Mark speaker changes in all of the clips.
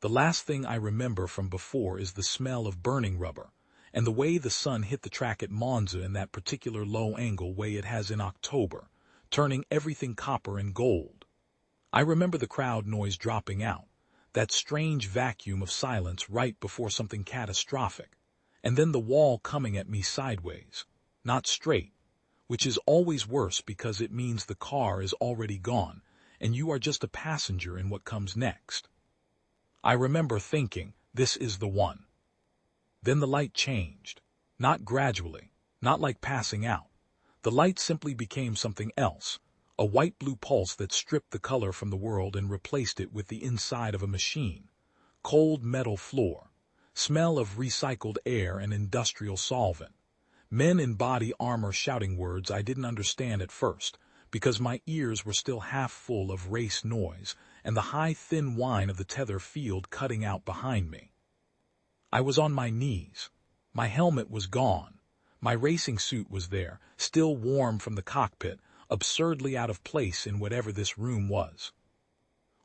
Speaker 1: The last thing I remember from before is the smell of burning rubber, and the way the sun hit the track at Monza in that particular low-angle way it has in October, turning everything copper and gold. I remember the crowd noise dropping out, that strange vacuum of silence right before something catastrophic, and then the wall coming at me sideways, not straight, which is always worse because it means the car is already gone, and you are just a passenger in what comes next. I remember thinking, this is the one. Then the light changed. Not gradually, not like passing out. The light simply became something else, a white-blue pulse that stripped the color from the world and replaced it with the inside of a machine. Cold metal floor, smell of recycled air and industrial solvent. Men in body armor shouting words I didn't understand at first, because my ears were still half full of race noise and the high thin whine of the tether field cutting out behind me. I was on my knees. My helmet was gone. My racing suit was there, still warm from the cockpit, absurdly out of place in whatever this room was.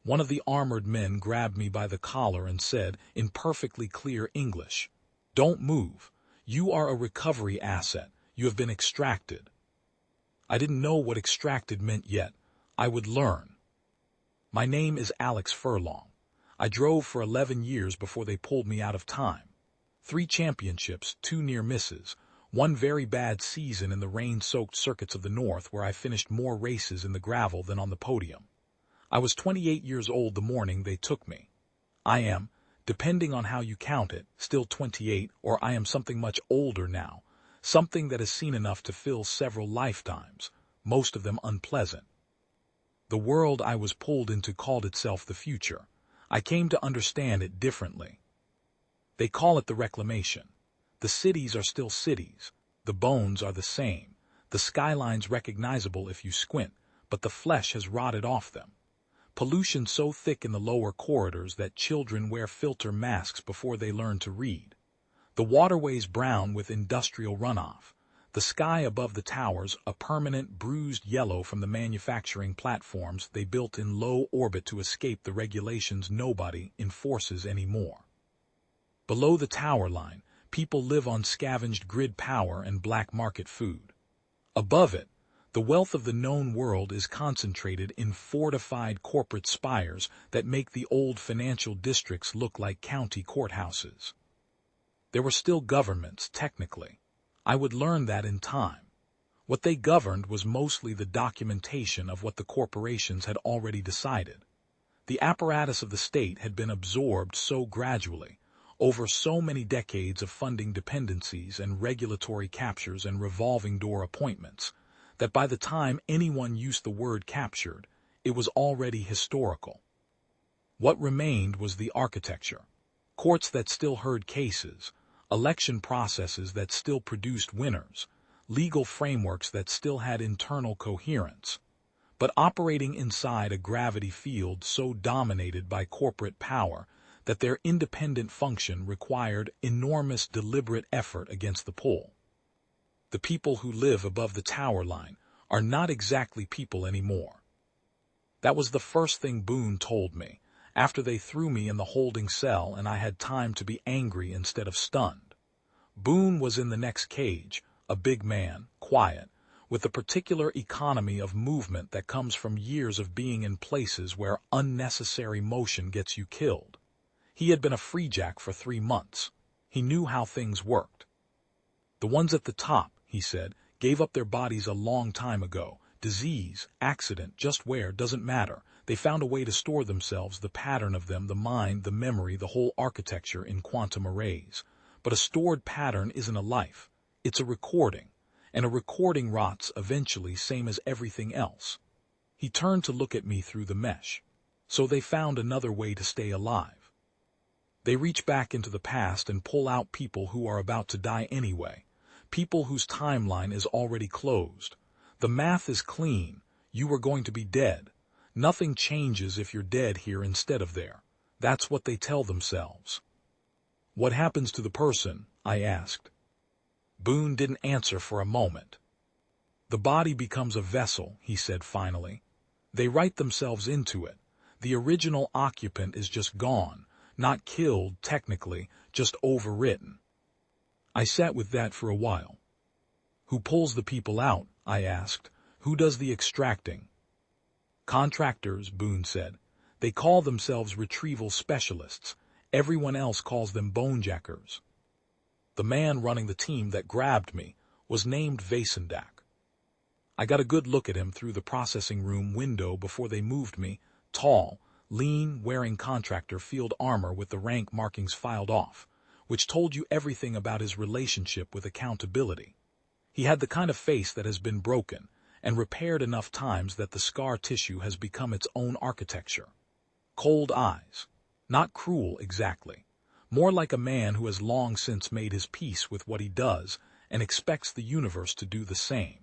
Speaker 1: One of the armored men grabbed me by the collar and said, in perfectly clear English, "Don't move. You are a recovery asset. You have been extracted." I didn't know what extracted meant yet. I would learn. My name is Alex Furlong. I drove for 11 years before they pulled me out of time. 3 championships, 2 near misses, 1 very bad season in the rain-soaked circuits of the North where I finished more races in the gravel than on the podium. I was 28 years old the morning they took me. I am, depending on how you count it, still 28, or I am something much older now, something that has seen enough to fill several lifetimes, most of them unpleasant. The world I was pulled into called itself the future. I came to understand it differently. They call it the reclamation. The cities are still cities. The bones are the same. The skyline's recognizable if you squint, but the flesh has rotted off them. Pollution so thick in the lower corridors that children wear filter masks before they learn to read. The waterways brown with industrial runoff. The sky above the towers a permanent bruised yellow from the manufacturing platforms they built in low orbit to escape the regulations nobody enforces anymore. Below the tower line, people live on scavenged grid power and black market food. Above it, the wealth of the known world is concentrated in fortified corporate spires that make the old financial districts look like county courthouses. There were still governments, technically. I would learn that in time. What they governed was mostly the documentation of what the corporations had already decided. The apparatus of the state had been absorbed so gradually, over so many decades of funding dependencies and regulatory captures and revolving door appointments, that by the time anyone used the word captured, it was already historical. What remained was the architecture, courts that still heard cases, election processes that still produced winners, legal frameworks that still had internal coherence, but operating inside a gravity field so dominated by corporate power that their independent function required enormous deliberate effort against the pull. The people who live above the tower line are not exactly people anymore. That was the first thing Boone told me, after they threw me in the holding cell and I had time to be angry instead of stunned. Boone was in the next cage, a big man, quiet, with the particular economy of movement that comes from years of being in places where unnecessary motion gets you killed. He had been a freejack for 3 months. He knew how things worked. The ones at the top, he said, gave up their bodies a long time ago. Disease, accident, just where, doesn't matter. They found a way to store themselves, the pattern of them, the mind, the memory, the whole architecture in quantum arrays. But a stored pattern isn't a life. It's a recording. And a recording rots eventually, same as everything else. He turned to look at me through the mesh. So they found another way to stay alive. They reach back into the past and pull out people who are about to die anyway. People whose timeline is already closed. The math is clean. You were going to be dead. Nothing changes if you're dead here instead of there. That's what they tell themselves. What happens to the person? I asked. Boone didn't answer for a moment. The body becomes a vessel, he said finally. They write themselves into it. The original occupant is just gone. Not killed, technically, just overwritten. I sat with that for a while. Who pulls the people out? I asked. Who does the extracting? Contractors, Boone said. They call themselves retrieval specialists. Everyone else calls them bonejackers. The man running the team that grabbed me was named Vasendak. I got a good look at him through the processing room window before they moved me, tall, lean, wearing contractor field armor with the rank markings filed off, which told you everything about his relationship with accountability. He had the kind of face that has been broken and repaired enough times that the scar tissue has become its own architecture. Cold eyes. Not cruel exactly. More like a man who has long since made his peace with what he does and expects the universe to do the same.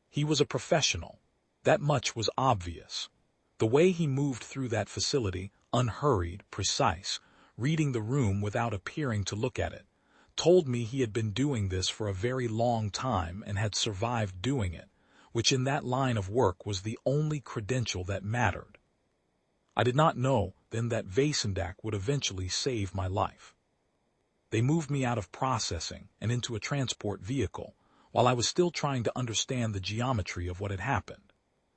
Speaker 1: He was a professional. That much was obvious. The way he moved through that facility, unhurried, precise, reading the room without appearing to look at it, told me he had been doing this for a very long time and had survived doing it, which in that line of work was the only credential that mattered. I did not know then that Vasendak would eventually save my life. They moved me out of processing and into a transport vehicle, while I was still trying to understand the geometry of what had happened.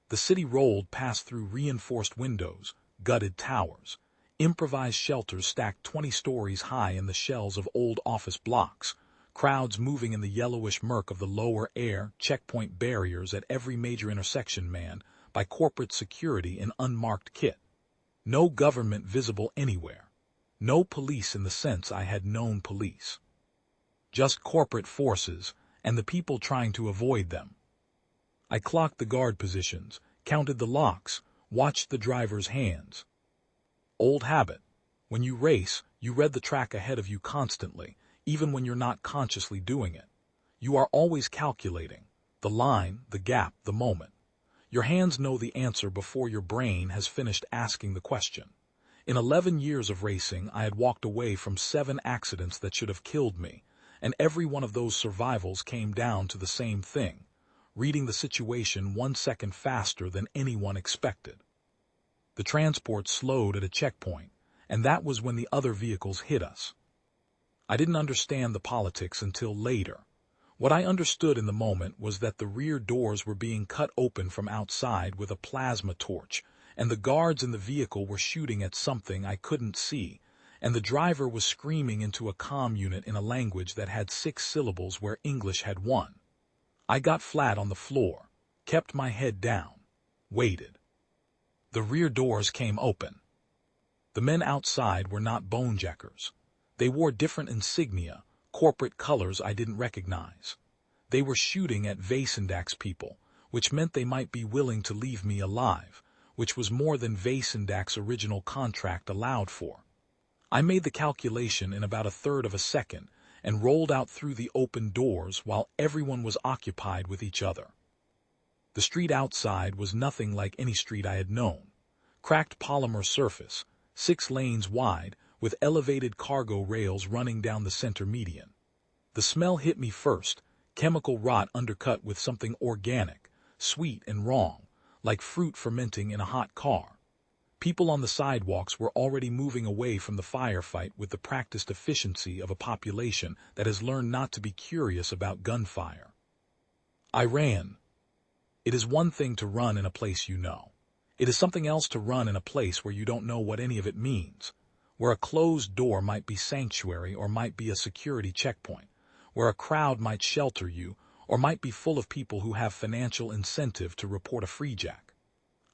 Speaker 1: The city rolled past through reinforced windows, gutted towers, improvised shelters stacked 20 stories high in the shells of old office blocks, crowds moving in the yellowish murk of the lower air checkpoint barriers at every major intersection manned by corporate security in unmarked kit. No government visible anywhere. No police in the sense I had known police. Just corporate forces and the people trying to avoid them. I clocked the guard positions, counted the locks, watched the driver's hands. Old habit. When you race, you read the track ahead of you constantly, even when you're not consciously doing it. You are always calculating. The line, the gap, the moment. Your hands know the answer before your brain has finished asking the question. In 11 years of racing, I had walked away from 7 accidents that should have killed me, and every one of those survivals came down to the same thing, reading the situation 1 second faster than anyone expected. The transport slowed at a checkpoint, and that was when the other vehicles hit us. I didn't understand the politics until later. What I understood in the moment was that the rear doors were being cut open from outside with a plasma torch, and the guards in the vehicle were shooting at something I couldn't see, and the driver was screaming into a comm unit in a language that had 6 syllables where English had 1. I got flat on the floor, kept my head down, waited. The rear doors came open. The men outside were not bonejackers. They wore different insignia, corporate colors I didn't recognize. They were shooting at Vasendak's people, which meant they might be willing to leave me alive, which was more than Vasendak's original contract allowed for. I made the calculation in about 1/3 of a second and rolled out through the open doors while everyone was occupied with each other. The street outside was nothing like any street I had known. Cracked polymer surface, 6 lanes wide, with elevated cargo rails running down the center median. The smell hit me first, chemical rot undercut with something organic, sweet and wrong, like fruit fermenting in a hot car. People on the sidewalks were already moving away from the firefight with the practiced efficiency of a population that has learned not to be curious about gunfire. I ran. It is one thing to run in a place you know. It is something else to run in a place where you don't know what any of it means, where a closed door might be sanctuary or might be a security checkpoint, where a crowd might shelter you or might be full of people who have financial incentive to report a freejack.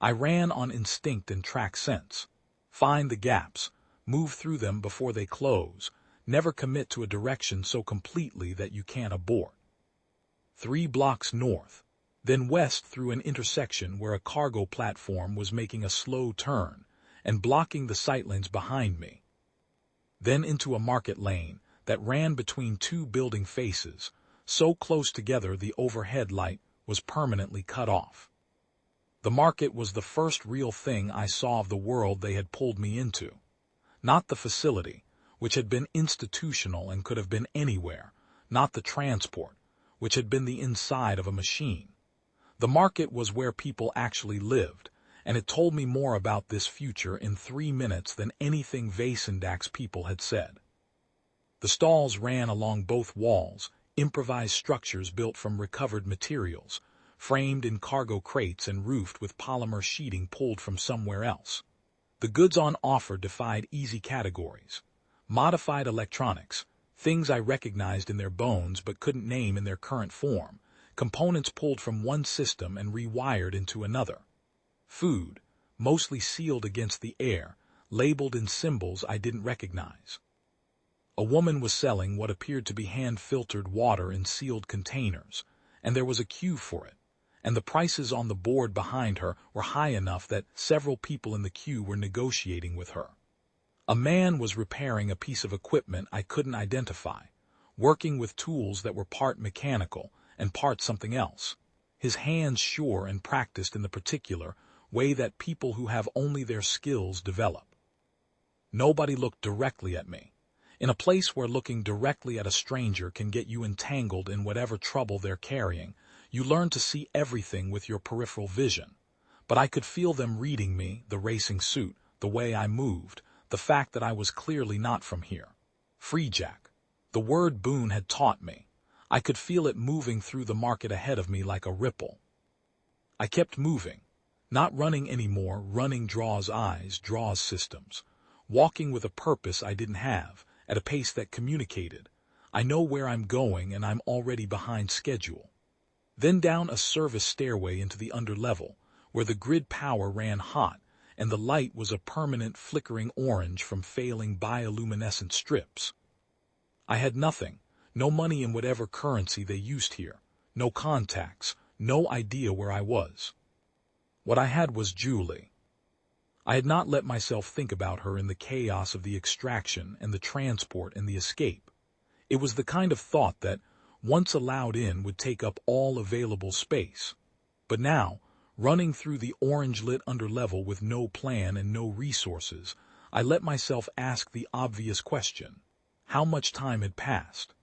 Speaker 1: I ran on instinct and track sense. Find the gaps, move through them before they close, never commit to a direction so completely that you can't abort. 3 blocks north, then west through an intersection where a cargo platform was making a slow turn and blocking the sight lanes behind me. Then into a market lane that ran between 2 building faces, so close together the overhead light was permanently cut off. The market was the first real thing I saw of the world they had pulled me into. Not the facility, which had been institutional and could have been anywhere, not the transport, which had been the inside of a machine. The market was where people actually lived, and it told me more about this future in 3 minutes than anything Vasendak's people had said. The stalls ran along both walls, improvised structures built from recovered materials, framed in cargo crates and roofed with polymer sheeting pulled from somewhere else. The goods on offer defied easy categories. Modified electronics, things I recognized in their bones but couldn't name in their current form, components pulled from one system and rewired into another. Food, mostly sealed against the air, labeled in symbols I didn't recognize. A woman was selling what appeared to be hand-filtered water in sealed containers, and there was a queue for it, and the prices on the board behind her were high enough that several people in the queue were negotiating with her. A man was repairing a piece of equipment I couldn't identify, working with tools that were part mechanical and part something else, his hands sure and practiced in the particular way that people who have only their skills develop. Nobody looked directly at me. In a place where looking directly at a stranger can get you entangled in whatever trouble they're carrying, you learn to see everything with your peripheral vision. But I could feel them reading me, the racing suit, the way I moved, the fact that I was clearly not from here. Freejack. The word Boone had taught me. I could feel it moving through the market ahead of me like a ripple. I kept moving. Not running anymore, running draws eyes, draws systems. Walking with a purpose I didn't have, at a pace that communicated. I know where I'm going and I'm already behind schedule. Then down a service stairway into the underlevel, where the grid power ran hot, and the light was a permanent flickering orange from failing bioluminescent strips. I had nothing, no money in whatever currency they used here, no contacts, no idea where I was. What I had was Julie. I had not let myself think about her in the chaos of the extraction and the transport and the escape. It was the kind of thought that, once allowed in, would take up all available space. But now, running through the orange-lit underlevel with no plan and no resources, I let myself ask the obvious question: how much time had passed?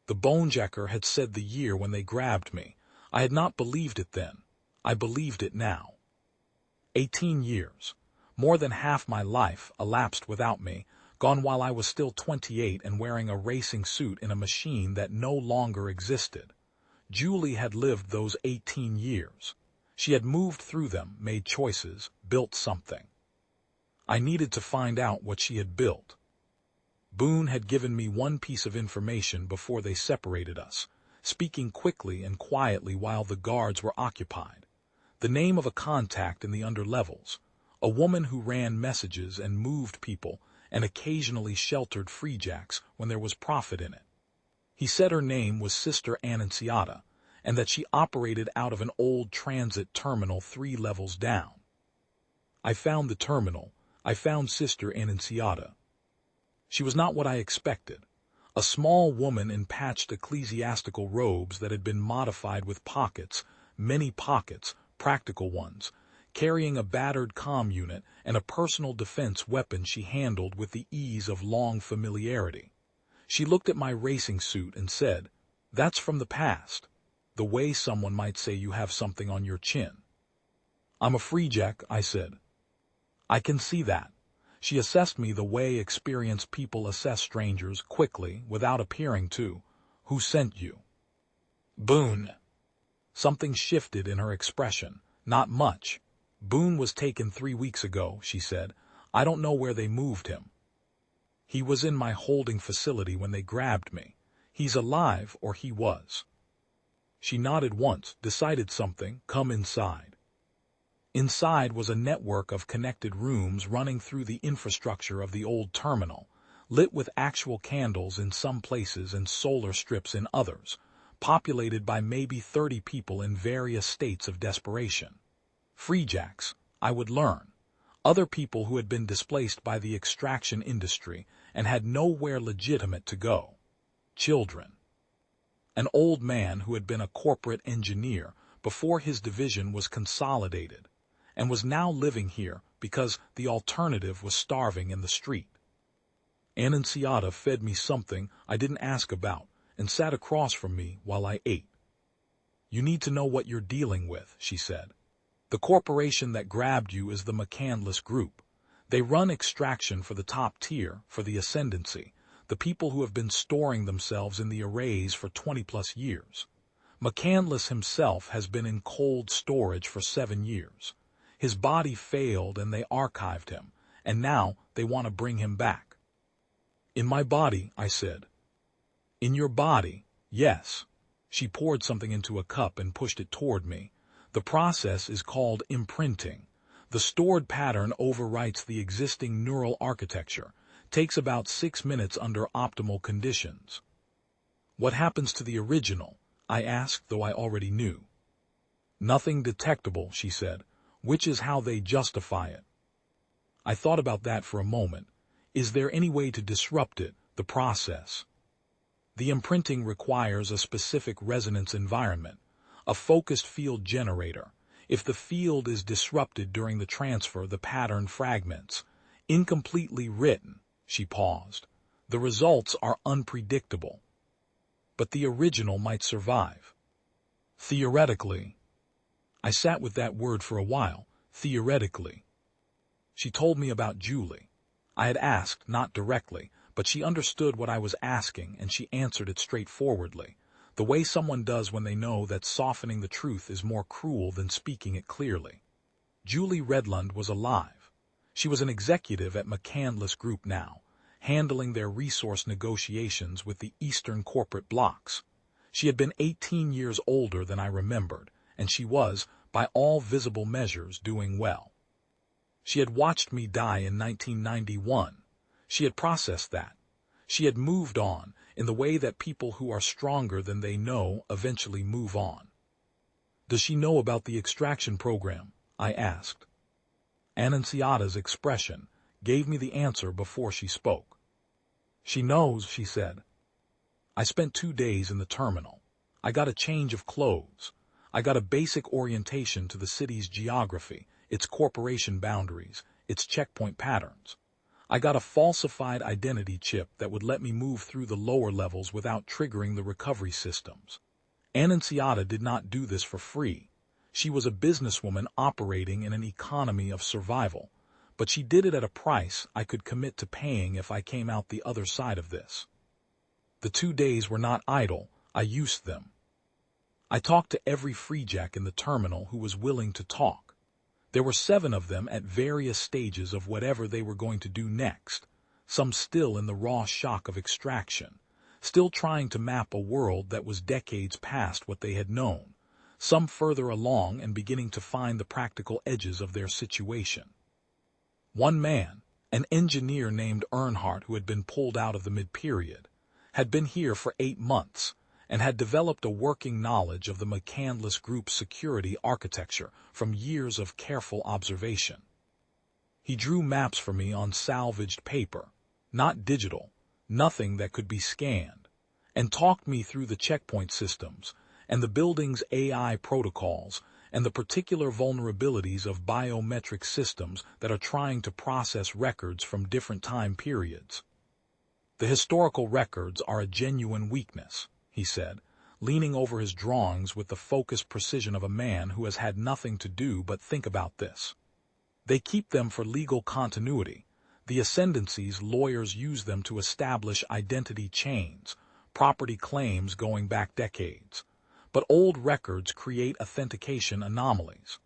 Speaker 1: The bonejacker had said the year when they grabbed me. I had not believed it then. I believed it now. 18 years. More than half my life elapsed without me, gone while I was still 28 and wearing a racing suit in a machine that no longer existed. Julie had lived those 18 years. She had moved through them, made choices, built something. I needed to find out what she had built. Boone had given me one piece of information before they separated us, speaking quickly and quietly while the guards were occupied. The name of a contact in the underlevels, a woman who ran messages and moved people and occasionally sheltered freejacks when there was profit in it. He said her name was Sister Annunciata, and that she operated out of an old transit terminal 3 levels down. I found the terminal. I found Sister Annunciata. She was not what I expected. A small woman in patched ecclesiastical robes that had been modified with pockets, many pockets, practical ones, carrying a battered comm unit and a personal defense weapon she handled with the ease of long familiarity. She looked at my racing suit and said, "That's from the past," the way someone might say you have something on your chin. "I'm a freejack," I said. "I can see that." She assessed me the way experienced people assess strangers, quickly, without appearing to. "Who sent you?" "Boone." Something shifted in her expression. "Not much. Boone was taken 3 weeks ago," she said. "I don't know where they moved him. He was in my holding facility when they grabbed me. He's alive, or he was." She nodded once, decided something. "Come inside." Inside was a network of connected rooms running through the infrastructure of the old terminal, lit with actual candles in some places and solar strips in others, populated by maybe 30 people in various states of desperation. Freejacks, I would learn. Other people who had been displaced by the extraction industry and had nowhere legitimate to go. Children. An old man who had been a corporate engineer before his division was consolidated, and was now living here because the alternative was starving in the street. Annunciata fed me something I didn't ask about and sat across from me while I ate. "You need to know what you're dealing with," she said. The corporation that grabbed you is the McCandless Group. They run extraction for the top tier, for the Ascendancy, the people who have been storing themselves in the arrays for 20-plus years. McCandless himself has been in cold storage for 7 years. His body failed and they archived him, and now they want to bring him back. In my body, I said. In your body, yes. She poured something into a cup and pushed it toward me. The process is called imprinting. The stored pattern overwrites the existing neural architecture. Takes about 6 minutes under optimal conditions. What happens to the original? I asked, though I already knew. Nothing detectable, she said, which is how they justify it. I thought about that for a moment. Is there any way to disrupt it, the process? The imprinting requires a specific resonance environment, a focused field generator. If the field is disrupted during the transfer, the pattern fragments. Incompletely written, she paused. The results are unpredictable. But the original might survive. Theoretically. I sat with that word for a while, theoretically. She told me about Julie. I had asked, not directly, but she understood what I was asking, and she answered it straightforwardly, the way someone does when they know that softening the truth is more cruel than speaking it clearly. Julie Redlund was alive. She was an executive at McCandless Group now, handling their resource negotiations with the Eastern corporate blocs. She had been 18 years older than I remembered, and she was, by all visible measures, doing well. She had watched me die in 1991. She had processed that. She had moved on, in the way that people who are stronger than they know eventually move on. Does she know about the extraction program? I asked. Annunziata's expression gave me the answer before she spoke. She knows, she said. I spent 2 days in the terminal. I got a change of clothes. I got a basic orientation to the city's geography, its corporation boundaries, its checkpoint patterns. I got a falsified identity chip that would let me move through the lower levels without triggering the recovery systems. Annunziata did not do this for free. She was a businesswoman operating in an economy of survival, but she did it at a price I could commit to paying if I came out the other side of this. The 2 days were not idle. I used them. I talked to every freejack in the terminal who was willing to talk. There were 7 of them at various stages of whatever they were going to do next, some still in the raw shock of extraction, still trying to map a world that was decades past what they had known, some further along and beginning to find the practical edges of their situation. One man, an engineer named Earnhardt who had been pulled out of the mid-period, had been here for 8 months and had developed a working knowledge of the McCandless Group's security architecture from years of careful observation. He drew maps for me on salvaged paper, not digital, nothing that could be scanned, and talked me through the checkpoint systems and the building's AI protocols and the particular vulnerabilities of biometric systems that are trying to process records from different time periods. The historical records are a genuine weakness, he said, leaning over his drawings with the focused precision of a man who has had nothing to do but think about this. They keep them for legal continuity. The Ascendancy's lawyers use them to establish identity chains, property claims going back decades. But old records create authentication anomalies.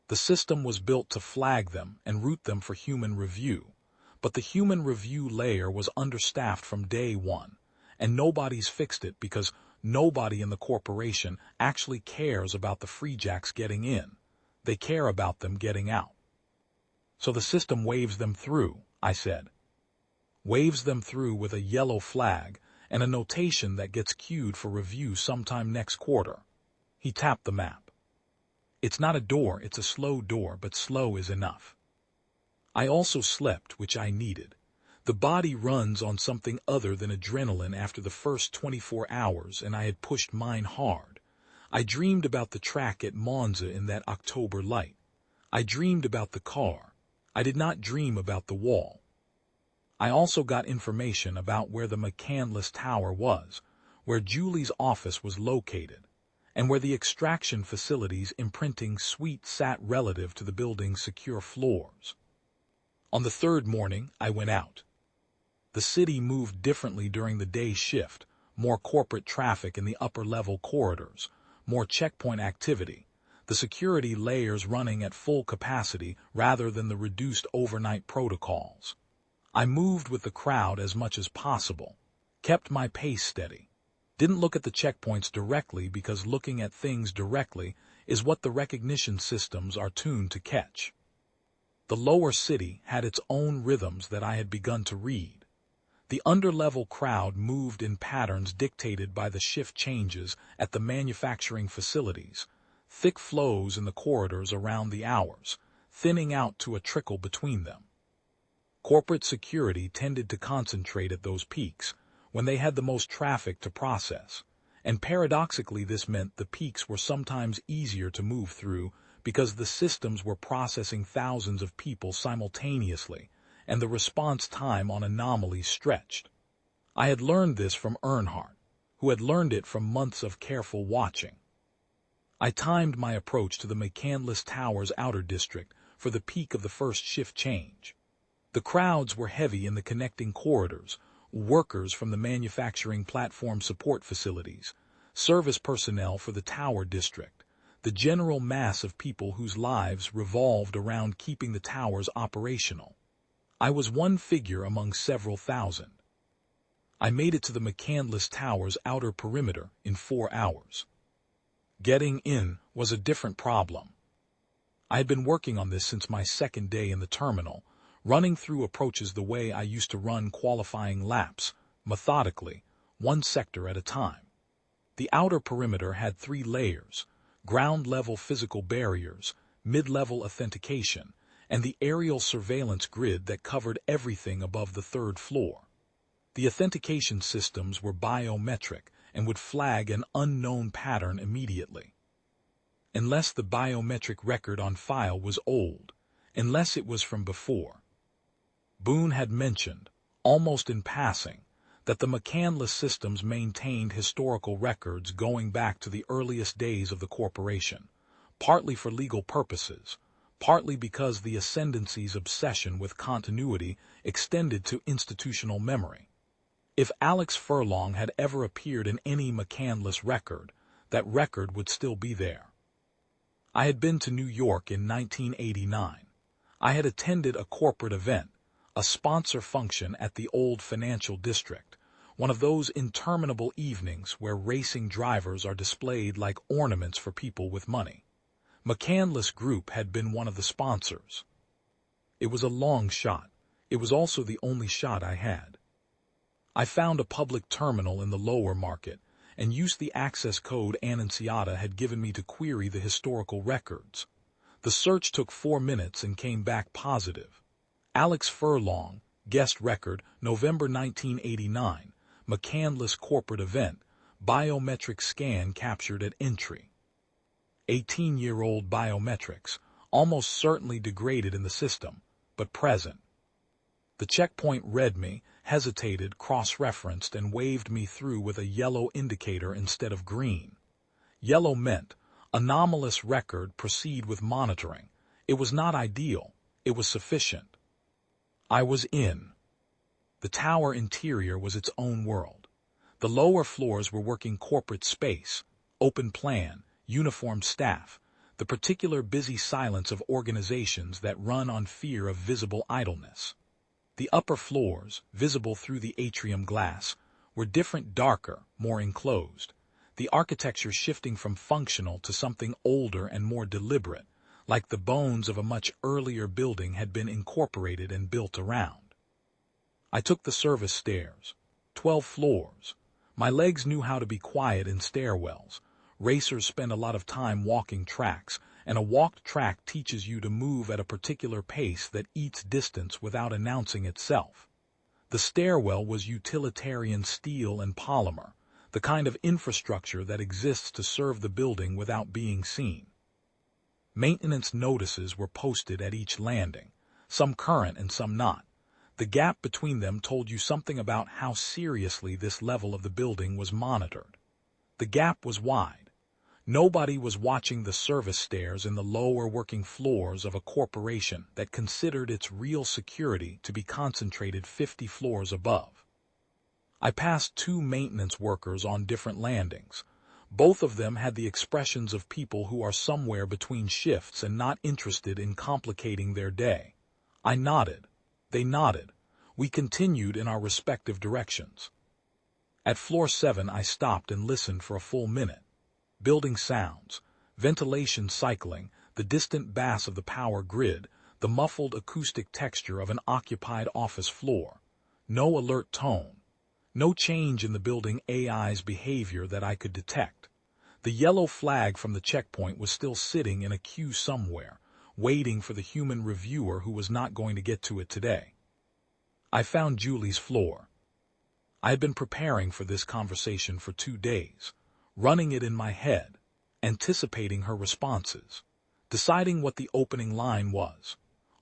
Speaker 1: The system was built to flag them and route them for human review, but the human review layer was understaffed from day one, and nobody's fixed it because nobody in the corporation actually cares about the freejacks getting in. They care about them getting out. So the system waves them through, I said. Waves them through with a yellow flag and a notation that gets queued for review sometime next quarter. He tapped the map. It's not a door, it's a slow door, but slow is enough. I also slept, which I needed. The body runs on something other than adrenaline after the first 24 hours, and I had pushed mine hard. I dreamed about the track at Monza in that October light. I dreamed about the car. I did not dream about the wall. I also got information about where the McCandless Tower was, where Julie's office was located, and where the extraction facilities imprinting suite sat relative to the building's secure floors. On the third morning, I went out. The city moved differently during the day shift, more corporate traffic in the upper-level corridors, more checkpoint activity, the security layers running at full capacity rather than the reduced overnight protocols. I moved with the crowd as much as possible, kept my pace steady, didn't look at the checkpoints directly because looking at things directly is what the recognition systems are tuned to catch. The lower city had its own rhythms that I had begun to read. The underlevel crowd moved in patterns dictated by the shift changes at the manufacturing facilities, thick flows in the corridors around the hours, thinning out to a trickle between them. Corporate security tended to concentrate at those peaks, when they had the most traffic to process, and paradoxically this meant the peaks were sometimes easier to move through because the systems were processing thousands of people simultaneously, and the response time on anomalies stretched. I had learned this from Earnhardt, who had learned it from months of careful watching. I timed my approach to the McCandless Towers outer district for the peak of the first shift change. The crowds were heavy in the connecting corridors, workers from the manufacturing platform support facilities, service personnel for the tower district, the general mass of people whose lives revolved around keeping the towers operational. I was one figure among several thousand. I made it to the McCandless Towers outer perimeter in 4 hours. Getting in was a different problem. I had been working on this since my second day in the terminal, running through approaches the way I used to run qualifying laps, methodically, one sector at a time. The outer perimeter had 3 layers: ground-level physical barriers, mid-level authentication, and the aerial surveillance grid that covered everything above the 3rd floor. The authentication systems were biometric and would flag an unknown pattern immediately. Unless the biometric record on file was old, unless it was from before. Boone had mentioned, almost in passing, that the McCandless systems maintained historical records going back to the earliest days of the corporation, partly for legal purposes, partly because the Ascendancy's obsession with continuity extended to institutional memory. If Alex Furlong had ever appeared in any McCandless record, that record would still be there. I had been to New York in 1989. I had attended a corporate event, a sponsor function at the old financial district, one of those interminable evenings where racing drivers are displayed like ornaments for people with money. McCandless Group had been one of the sponsors. It was a long shot. It was also the only shot I had. I found a public terminal in the lower market and used the access code Annunziata had given me to query the historical records. The search took 4 minutes and came back positive. Alex Furlong, guest record, November 1989, McCandless corporate event, biometric scan captured at entry. 18-year-old biometrics, almost certainly degraded in the system, but present. The checkpoint read me, hesitated, cross-referenced, and waved me through with a yellow indicator instead of green. Yellow meant, anomalous record, proceed with monitoring. It was not ideal, it was sufficient. I was in. The tower interior was its own world. The lower floors were working corporate space, open plan, uniformed staff, the particular busy silence of organizations that run on fear of visible idleness. The upper floors, visible through the atrium glass, were different, darker, more enclosed, the architecture shifting from functional to something older and more deliberate, like the bones of a much earlier building had been incorporated and built around. I took the service stairs, 12 floors. My legs knew how to be quiet in stairwells. Racers spend a lot of time walking tracks, and a walked track teaches you to move at a particular pace that eats distance without announcing itself. The stairwell was utilitarian steel and polymer, the kind of infrastructure that exists to serve the building without being seen. Maintenance notices were posted at each landing, some current and some not. The gap between them told you something about how seriously this level of the building was monitored. The gap was wide. Nobody was watching the service stairs in the lower working floors of a corporation that considered its real security to be concentrated 50 floors above. I passed two maintenance workers on different landings. Both of them had the expressions of people who are somewhere between shifts and not interested in complicating their day. I nodded. They nodded. We continued in our respective directions. At floor 7 I stopped and listened for a full minute. Building sounds, ventilation cycling, the distant bass of the power grid, the muffled acoustic texture of an occupied office floor. No alert tone. No change in the building AI's behavior that I could detect. The yellow flag from the checkpoint was still sitting in a queue somewhere, waiting for the human reviewer who was not going to get to it today. I found Julie's floor. I had been preparing for this conversation for 2 days, running it in my head, anticipating her responses, deciding what the opening line was.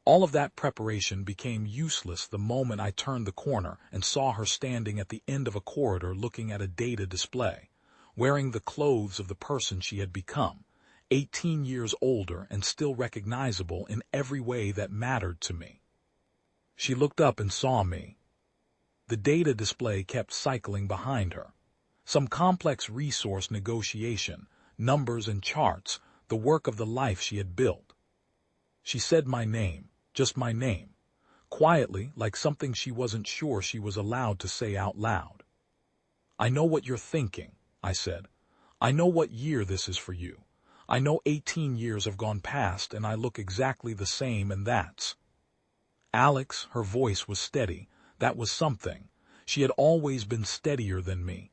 Speaker 1: All of that preparation became useless the moment I turned the corner and saw her standing at the end of a corridor looking at a data display, wearing the clothes of the person she had become, 18 years older and still recognizable in every way that mattered to me. She looked up and saw me. The data display kept cycling behind her. Some complex resource negotiation, numbers and charts, the work of the life she had built. She said my name, just my name, quietly, like something she wasn't sure she was allowed to say out loud. I know what you're thinking, I said. I know what year this is for you. I know 18 years have gone past and I look exactly the same, and that's... Alex, her voice was steady. That was something. She had always been steadier than me.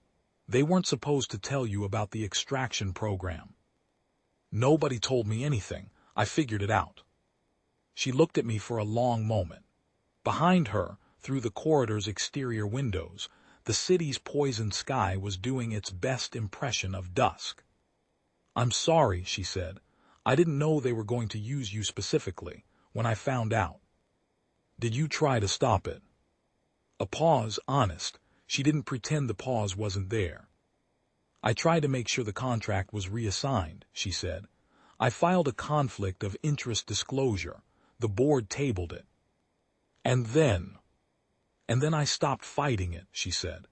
Speaker 1: They weren't supposed to tell you about the extraction program. Nobody told me anything. I figured it out. She looked at me for a long moment. Behind her, through the corridor's exterior windows, the city's poisoned sky was doing its best impression of dusk. I'm sorry, she said. I didn't know they were going to use you specifically, when I found out. Did you try to stop it? A pause, honest. She didn't pretend the pause wasn't there. I tried to make sure the contract was reassigned, she said. I filed a conflict of interest disclosure. The board tabled it. And then I stopped fighting it, she said.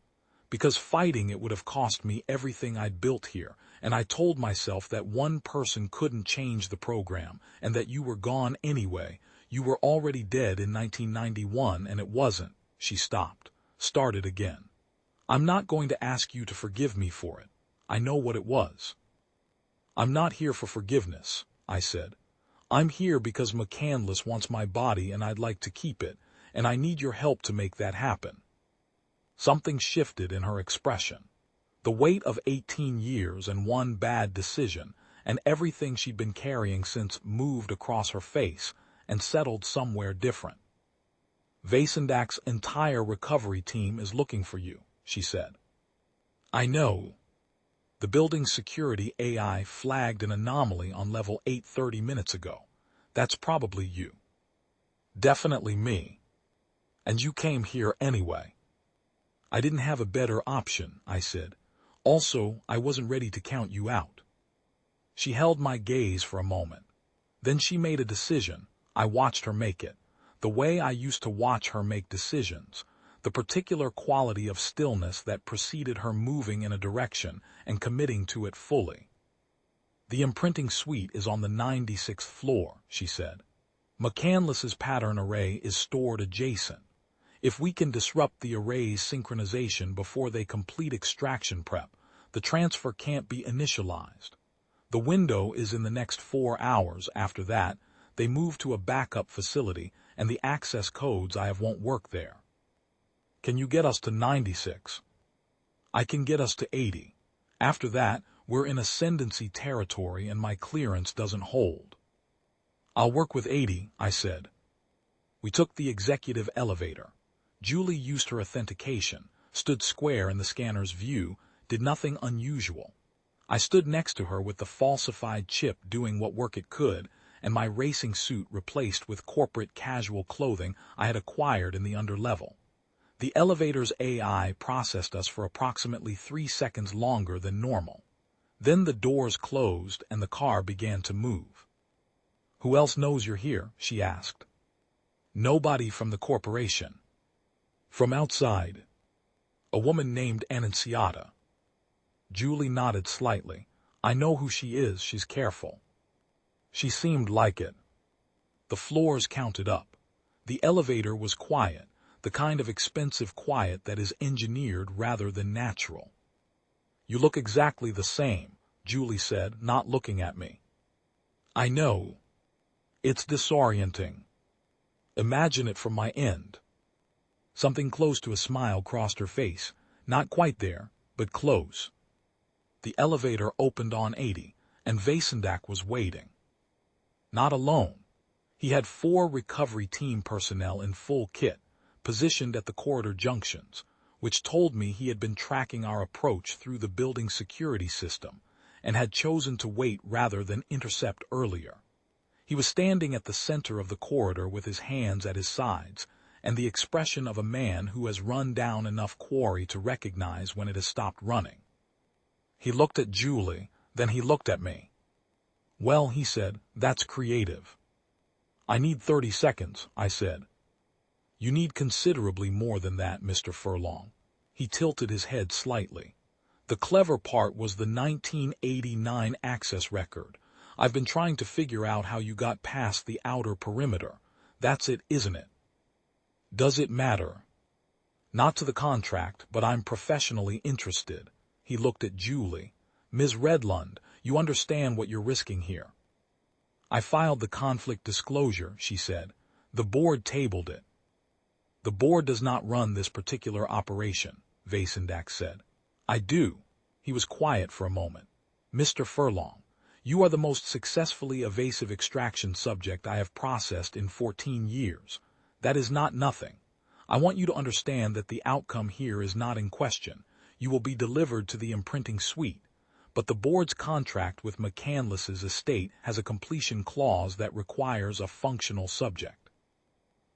Speaker 1: Because fighting it would have cost me everything I'd built here, and I told myself that one person couldn't change the program, and that you were gone anyway. You were already dead in 1991, and it wasn't. She stopped, started again. I'm not going to ask you to forgive me for it. I know what it was. I'm not here for forgiveness, I said. I'm here because McCandless wants my body and I'd like to keep it, and I need your help to make that happen. Something shifted in her expression. The weight of 18 years and one bad decision, and everything she'd been carrying since, moved across her face and settled somewhere different. Vasendak's entire recovery team is looking for you, she said. I know. The building's security AI flagged an anomaly on level 8 30 minutes ago. That's probably you. Definitely me. And you came here anyway. I didn't have a better option, I said. Also, I wasn't ready to count you out. She held my gaze for a moment. Then she made a decision. I watched her make it. The way I used to watch her make decisions. The particular quality of stillness that preceded her moving in a direction and committing to it fully. The imprinting suite is on the 96th floor, she said. McCandless's pattern array is stored adjacent. If we can disrupt the array's synchronization before they complete extraction prep, the transfer can't be initialized. The window is in the next 4 hours. After that, they move to a backup facility, and the access codes I have won't work there. Can you get us to 96? I can get us to 80. After that, we're in Ascendancy territory and my clearance doesn't hold. I'll work with 80, I said. We took the executive elevator. Julie used her authentication, stood square in the scanner's view, did nothing unusual. I stood next to her with the falsified chip doing what work it could, and my racing suit replaced with corporate casual clothing I had acquired in the underlevel. The elevator's AI processed us for approximately 3 seconds longer than normal. Then the doors closed and the car began to move. "Who else knows you're here?" she asked. "Nobody from the corporation." "From outside?" "A woman named Annunziata." Julie nodded slightly. "I know who she is. She's careful." She seemed like it. The floors counted up. The elevator was quiet, the kind of expensive quiet that is engineered rather than natural. "You look exactly the same," Julie said, not looking at me. "I know. It's disorienting. Imagine it from my end." Something close to a smile crossed her face, not quite there, but close. The elevator opened on 80, and Vasendak was waiting. Not alone. He had 4 recovery team personnel in full kit, positioned at the corridor junctions, which told me he had been tracking our approach through the building security system, and had chosen to wait rather than intercept earlier. He was standing at the center of the corridor with his hands at his sides, and the expression of a man who has run down enough quarry to recognize when it has stopped running. He looked at Julie, then he looked at me. "Well," he said, "that's creative." "I need 30 seconds, I said. "You need considerably more than that, Mr. Furlong." He tilted his head slightly. "The clever part was the 1989 access record. I've been trying to figure out how you got past the outer perimeter. That's it, isn't it?" "Does it matter?" "Not to the contract, but I'm professionally interested." He looked at Julie. "Ms. Redlund, you understand what you're risking here." "I filed the conflict disclosure," she said. "The board tabled it." "The board does not run this particular operation," Vasendak said. "I do." He was quiet for a moment. "Mr. Furlong, you are the most successfully evasive extraction subject I have processed in 14 years. That is not nothing. I want you to understand that the outcome here is not in question. You will be delivered to the imprinting suite. But the board's contract with McCandless's estate has a completion clause that requires a functional subject.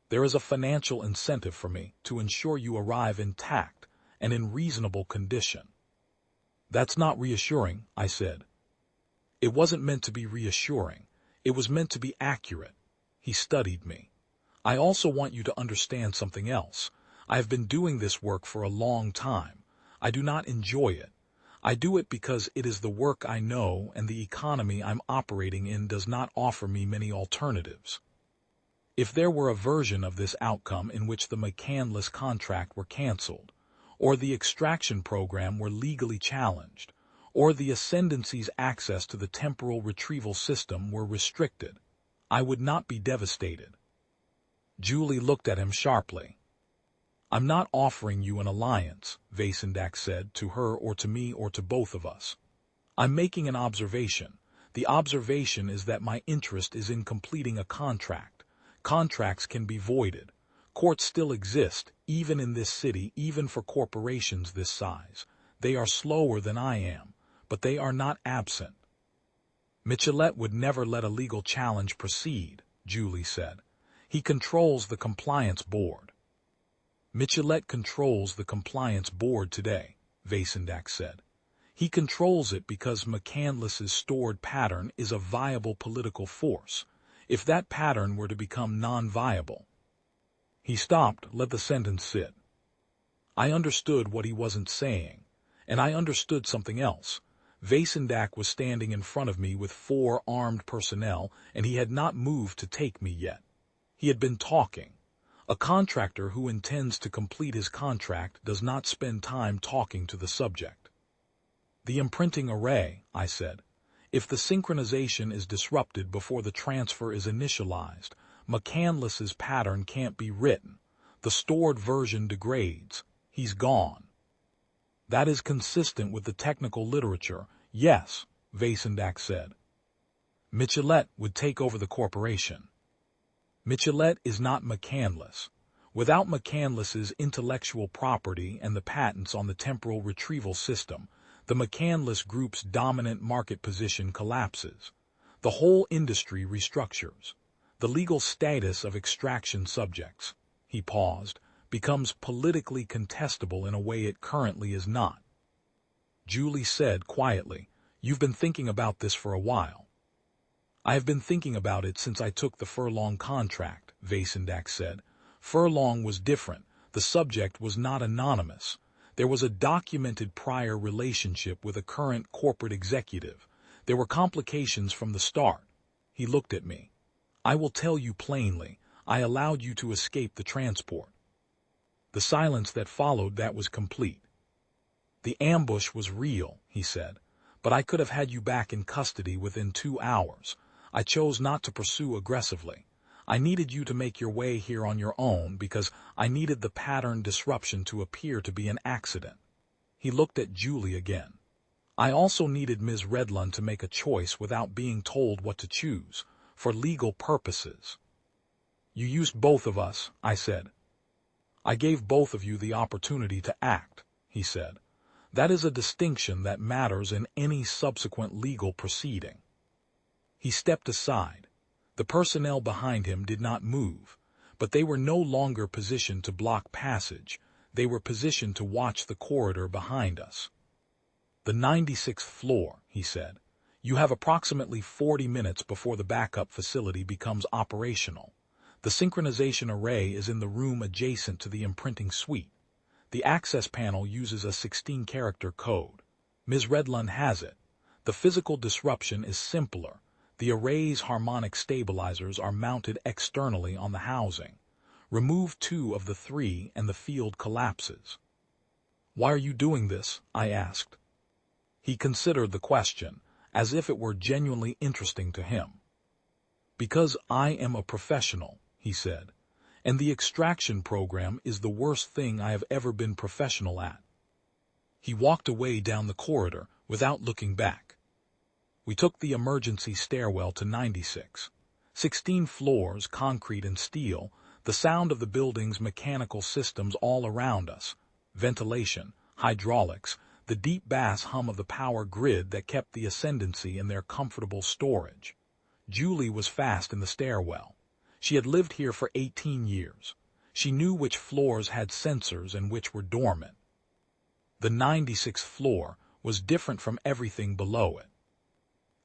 Speaker 1: There is a financial incentive for me to ensure you arrive intact and in reasonable condition." "That's not reassuring," I said. "It wasn't meant to be reassuring. It was meant to be accurate." He studied me. "I also want you to understand something else. I have been doing this work for a long time. I do not enjoy it. I do it because it is the work I know, and the economy I'm operating in does not offer me many alternatives. If there were a version of this outcome in which the McCandless contract were canceled, or the extraction program were legally challenged, or the Ascendancy's access to the temporal retrieval system were restricted, I would not be devastated." Julie looked at him sharply. "I'm not offering you an alliance," Vasendak said, "to her or to me or to both of us. I'm making an observation. The observation is that my interest is in completing a contract. Contracts can be voided. Courts still exist, even in this city, even for corporations this size. They are slower than I am, but they are not absent." "Michelet would never let a legal challenge proceed," Julie said. "He controls the compliance board." "Michelet controls the compliance board today," Vasendak said. "He controls it because McCandless's stored pattern is a viable political force. If that pattern were to become non-viable—" He stopped, let the sentence sit. I understood what he wasn't saying, and I understood something else. Vasendak was standing in front of me with 4 armed personnel, and he had not moved to take me yet. He had been talking. A contractor who intends to complete his contract does not spend time talking to the subject. "The imprinting array," I said. "If the synchronization is disrupted before the transfer is initialized, McCandless's pattern can't be written. The stored version degrades. He's gone." "That is consistent with the technical literature." "Yes," Vasendak said. "Michelet would take over the corporation." "Michelet is not McCandless. Without McCandless's intellectual property and the patents on the temporal retrieval system, the McCandless Group's dominant market position collapses. The whole industry restructures. The legal status of extraction subjects," he paused, "becomes politically contestable in a way it currently is not." Julie said quietly, You've been thinking about this for a while. I have been thinking about it since I took the Furlong contract, Vasendak said. Furlong was different. The subject was not anonymous. There was a documented prior relationship with a current corporate executive. There were complications from the start. He looked at me. I will tell you plainly, I allowed you to escape the transport. The silence that followed that was complete. The ambush was real, he said, but I could have had you back in custody within 2 hours. I chose not to pursue aggressively. I needed you to make your way here on your own because I needed the pattern disruption to appear to be an accident. He looked at Julie again. I also needed Ms. Redlund to make a choice without being told what to choose, for legal purposes. You used both of us, I said. I gave both of you the opportunity to act, he said. That is a distinction that matters in any subsequent legal proceeding. He stepped aside. The personnel behind him did not move, but they were no longer positioned to block passage. They were positioned to watch the corridor behind us. The 96th floor, he said. You have approximately 40 minutes before the backup facility becomes operational. The synchronization array is in the room adjacent to the imprinting suite. The access panel uses a 16-character code. Ms. Redlund has it. The physical disruption is simpler. The array's harmonic stabilizers are mounted externally on the housing. Remove 2 of the 3 and the field collapses. Why are you doing this? I asked. He considered the question, as if it were genuinely interesting to him. Because I am a professional, he said, and the extraction program is the worst thing I have ever been professional at. He walked away down the corridor without looking back. We took the emergency stairwell to 96. 16 floors, concrete and steel, the sound of the building's mechanical systems all around us, ventilation, hydraulics, the deep bass hum of the power grid that kept the Ascendancy in their comfortable storage. Julie was fast in the stairwell. She had lived here for 18 years. She knew which floors had sensors and which were dormant. The 96th floor was different from everything below it.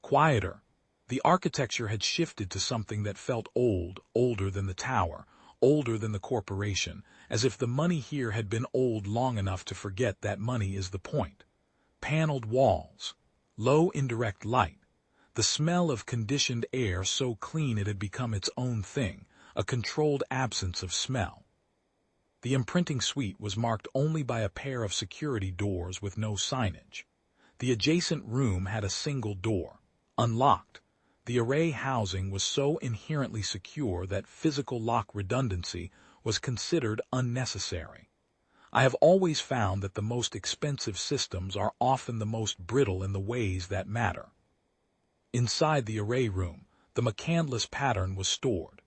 Speaker 1: Quieter. The architecture had shifted to something that felt old, older than the tower, older than the corporation, as if the money here had been old long enough to forget that money is the point. Paneled walls. Low indirect light. The smell of conditioned air so clean it had become its own thing, a controlled absence of smell. The imprinting suite was marked only by a pair of security doors with no signage. The adjacent room had a single door, unlocked. The array housing was so inherently secure that physical lock redundancy was considered unnecessary. I have always found that the most expensive systems are often the most brittle in the ways that matter. Inside the array room, the McCandless pattern was stored.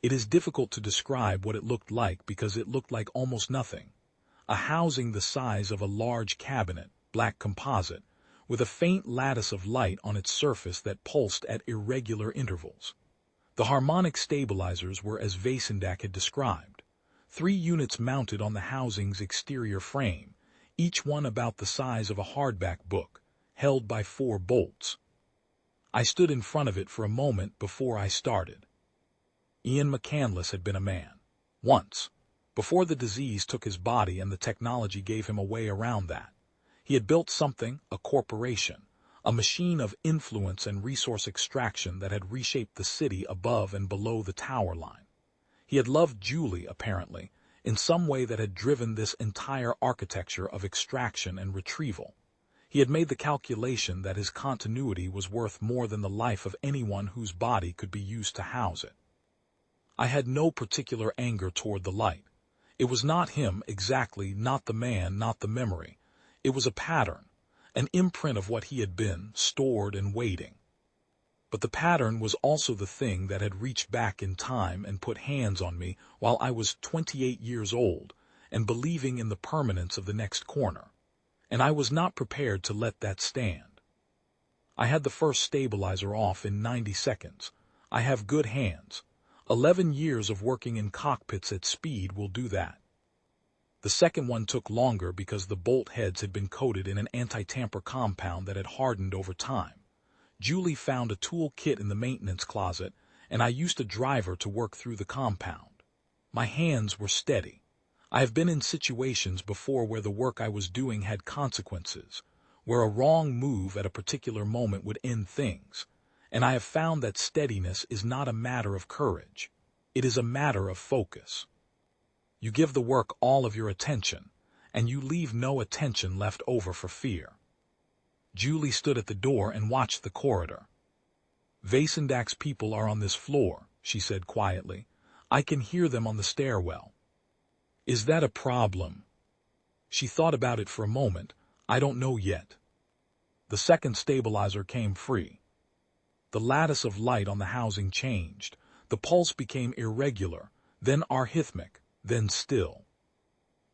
Speaker 1: It is difficult to describe what it looked like because it looked like almost nothing. A housing the size of a large cabinet, black composite, with a faint lattice of light on its surface that pulsed at irregular intervals. The harmonic stabilizers were as Vasendak had described. 3 units mounted on the housing's exterior frame, each one about the size of a hardback book, held by 4 bolts. I stood in front of it for a moment before I started. Ian McCandless had been a man. Once. Before the disease took his body and the technology gave him a way around that. He had built something, a corporation, a machine of influence and resource extraction that had reshaped the city above and below the tower line. He had loved Julie, apparently, in some way that had driven this entire architecture of extraction and retrieval. He had made the calculation that his continuity was worth more than the life of anyone whose body could be used to house it. I had no particular anger toward the light. It was not him exactly, not the man, not the memory. It was a pattern, an imprint of what he had been, stored and waiting. But the pattern was also the thing that had reached back in time and put hands on me while I was 28 years old and believing in the permanence of the next corner. And I was not prepared to let that stand. I had the first stabilizer off in 90 seconds. I have good hands. 11 years of working in cockpits at speed will do that. The second one took longer because the bolt heads had been coated in an anti-tamper compound that had hardened over time. Julie found a tool kit in the maintenance closet, and I used a driver to work through the compound. My hands were steady. I have been in situations before where the work I was doing had consequences, where a wrong move at a particular moment would end things, and I have found that steadiness is not a matter of courage. It is a matter of focus. You give the work all of your attention, and you leave no attention left over for fear. Julie stood at the door and watched the corridor. Vasendak's people are on this floor, she said quietly. I can hear them on the stairwell. Is that a problem? She thought about it for a moment. I don't know yet. The second stabilizer came free. The lattice of light on the housing changed. The pulse became irregular, then arrhythmic, then still.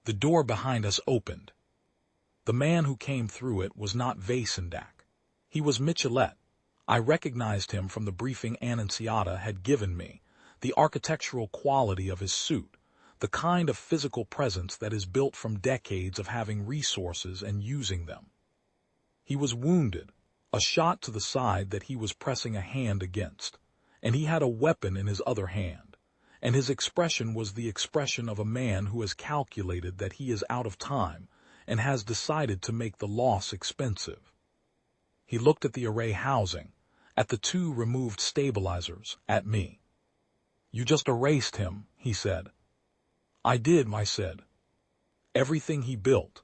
Speaker 1: The door behind us opened. The man who came through it was not Vasendak. He was Michelet. I recognized him from the briefing Annunziata had given me, the architectural quality of his suit, the kind of physical presence that is built from decades of having resources and using them. He was wounded, a shot to the side that he was pressing a hand against, and he had a weapon in his other hand, and his expression was the expression of a man who has calculated that he is out of time and has decided to make the loss expensive. He looked at the array housing, at the two removed stabilizers, at me. You just erased him, he said. I did, I said. Everything he built.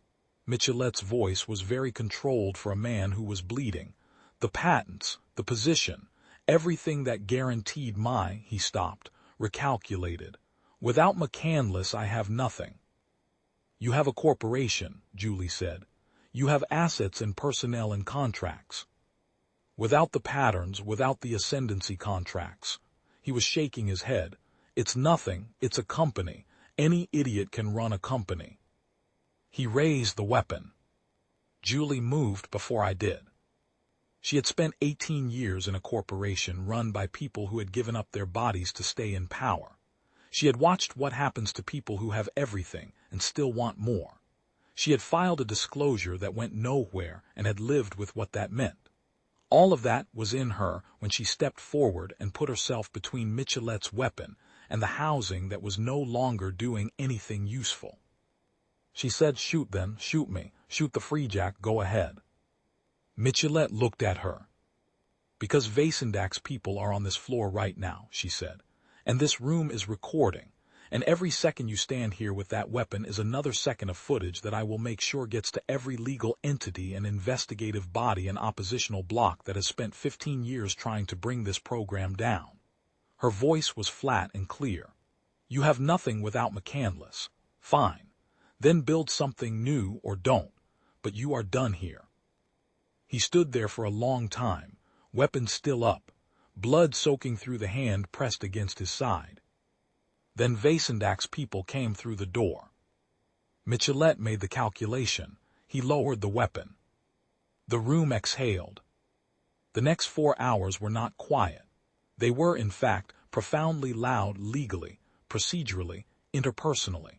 Speaker 1: Michelet's voice was very controlled for a man who was bleeding. The patents, the position, everything that guaranteed he stopped, recalculated. Without McCandless, I have nothing. You have a corporation, Julie said. You have assets and personnel and contracts. Without the patterns, without the Ascendancy contracts. He was shaking his head. It's nothing, it's a company. Any idiot can run a company. He raised the weapon. Julie moved before I did. She had spent 18 years in a corporation run by people who had given up their bodies to stay in power. She had watched what happens to people who have everything and still want more. She had filed a disclosure that went nowhere and had lived with what that meant. All of that was in her when she stepped forward and put herself between Michelet's weapon and the housing that was no longer doing anything useful. She said, shoot then, shoot me, shoot the freejack, go ahead. Michelet looked at her. Because Vasendak's people are on this floor right now, she said, and this room is recording, and every second you stand here with that weapon is another second of footage that I will make sure gets to every legal entity and investigative body and oppositional bloc that has spent 15 years trying to bring this program down. Her voice was flat and clear. You have nothing without McCandless. Fine. Then build something new or don't, but you are done here. He stood there for a long time, weapon still up, blood soaking through the hand pressed against his side. Then Vasendak's people came through the door. Michelet made the calculation. He lowered the weapon. The room exhaled. The next 4 hours were not quiet. They were, in fact, profoundly loud legally, procedurally, interpersonally.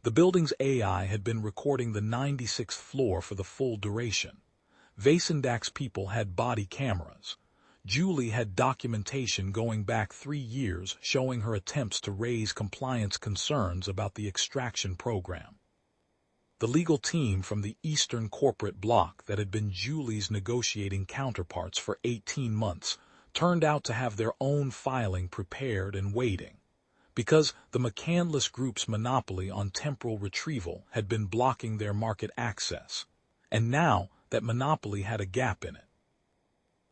Speaker 1: The building's AI had been recording the 96th floor for the full duration. Vasendak's people had body cameras. Julie had documentation going back 3 years showing her attempts to raise compliance concerns about the extraction program. The legal team from the Eastern corporate bloc that had been Julie's negotiating counterparts for 18 months turned out to have their own filing prepared and waiting, because the McCandless Group's monopoly on temporal retrieval had been blocking their market access, and now that monopoly had a gap in it.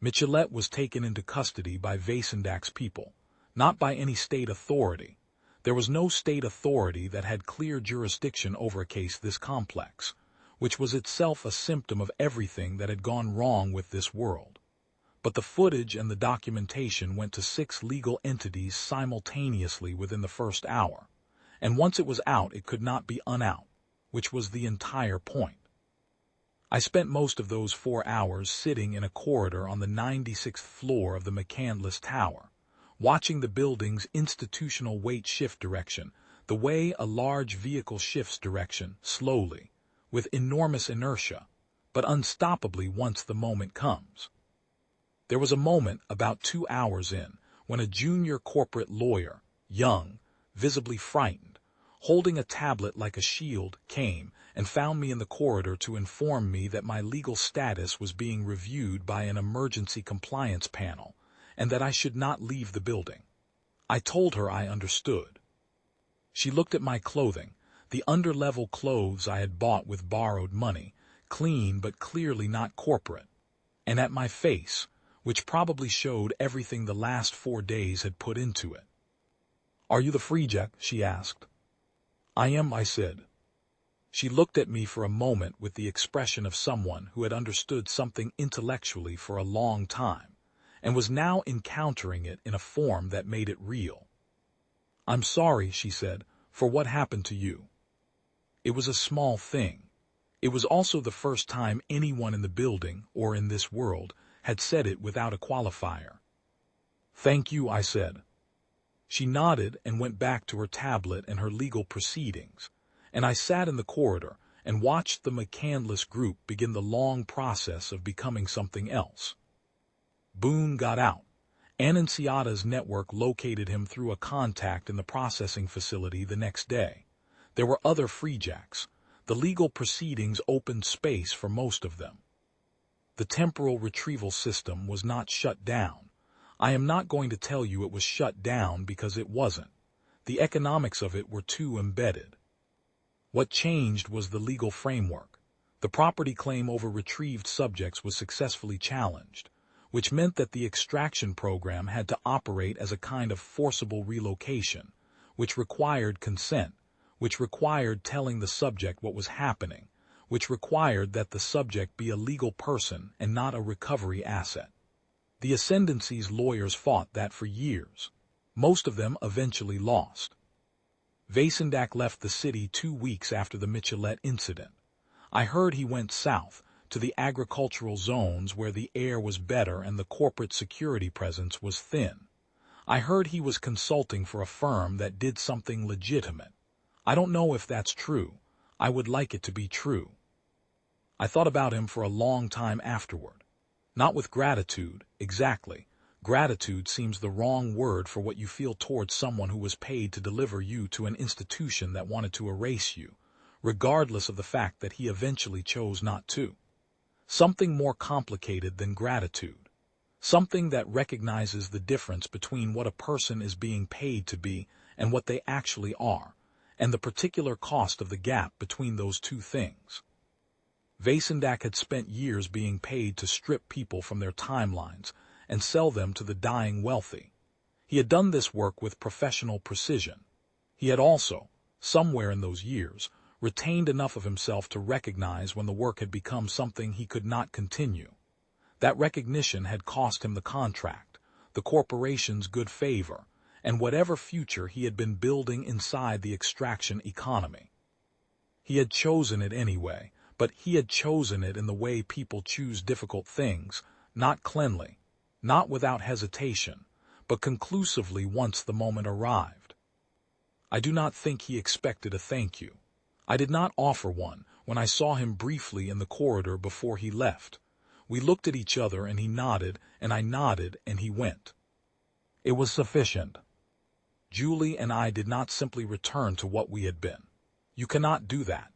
Speaker 1: Michelet was taken into custody by Vasendak's people, not by any state authority. There was no state authority that had clear jurisdiction over a case this complex, which was itself a symptom of everything that had gone wrong with this world. But the footage and the documentation went to 6 legal entities simultaneously within the first hour, and once it was out, it could not be unout, which was the entire point. I spent most of those 4 hours sitting in a corridor on the 96th floor of the McCandless Tower, watching the building's institutional weight shift direction, the way a large vehicle shifts direction, slowly, with enormous inertia, but unstoppably once the moment comes. There was a moment about 2 hours in, when a junior corporate lawyer, young, visibly frightened, holding a tablet like a shield, came and found me in the corridor to inform me that my legal status was being reviewed by an emergency compliance panel, and that I should not leave the building. I told her I understood. She looked at my clothing, the underlevel clothes I had bought with borrowed money, clean but clearly not corporate, and at my face, which probably showed everything the last 4 days had put into it. "Are you the freejack?" she asked. "I am," I said. She looked at me for a moment with the expression of someone who had understood something intellectually for a long time, and was now encountering it in a form that made it real. "I'm sorry," she said, "for what happened to you." It was a small thing. It was also the first time anyone in the building, or in this world, had said it without a qualifier. "Thank you," I said. She nodded and went back to her tablet and her legal proceedings, and I sat in the corridor and watched the McCandless group begin the long process of becoming something else. Boone got out. Annunciata's network located him through a contact in the processing facility the next day. There were other freejacks. The legal proceedings opened space for most of them. The temporal retrieval system was not shut down. I am not going to tell you it was shut down because it wasn't. The economics of it were too embedded. What changed was the legal framework. The property claim over retrieved subjects was successfully challenged, which meant that the extraction program had to operate as a kind of forcible relocation, which required consent, which required telling the subject what was happening, which required that the subject be a legal person and not a recovery asset. The Ascendancy's lawyers fought that for years. Most of them eventually lost. Vasendak left the city 2 weeks after the Michelet incident. I heard he went south, to the agricultural zones where the air was better and the corporate security presence was thin. I heard he was consulting for a firm that did something legitimate. I don't know if that's true. I would like it to be true. I thought about him for a long time afterward. Not with gratitude, exactly. Gratitude seems the wrong word for what you feel towards someone who was paid to deliver you to an institution that wanted to erase you, regardless of the fact that he eventually chose not to. Something more complicated than gratitude. Something that recognizes the difference between what a person is being paid to be and what they actually are, and the particular cost of the gap between those two things. Vasendak had spent years being paid to strip people from their timelines and sell them to the dying wealthy. He had done this work with professional precision. He had also, somewhere in those years, retained enough of himself to recognize when the work had become something he could not continue. That recognition had cost him the contract, the corporation's good favor, and whatever future he had been building inside the extraction economy. He had chosen it anyway, but he had chosen it in the way people choose difficult things, not cleanly, not without hesitation, but conclusively once the moment arrived. I do not think he expected a thank you. I did not offer one when I saw him briefly in the corridor before he left. We looked at each other and he nodded, and I nodded, and he went. It was sufficient. Julie and I did not simply return to what we had been. You cannot do that.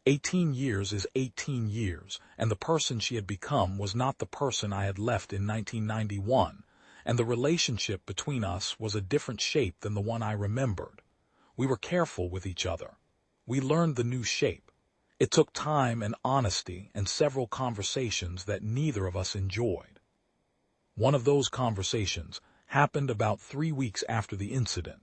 Speaker 1: 18 years is 18 years, and the person she had become was not the person I had left in 1991, and the relationship between us was a different shape than the one I remembered. We were careful with each other. We learned the new shape. It took time and honesty and several conversations that neither of us enjoyed. One of those conversations happened about 3 weeks after the incident.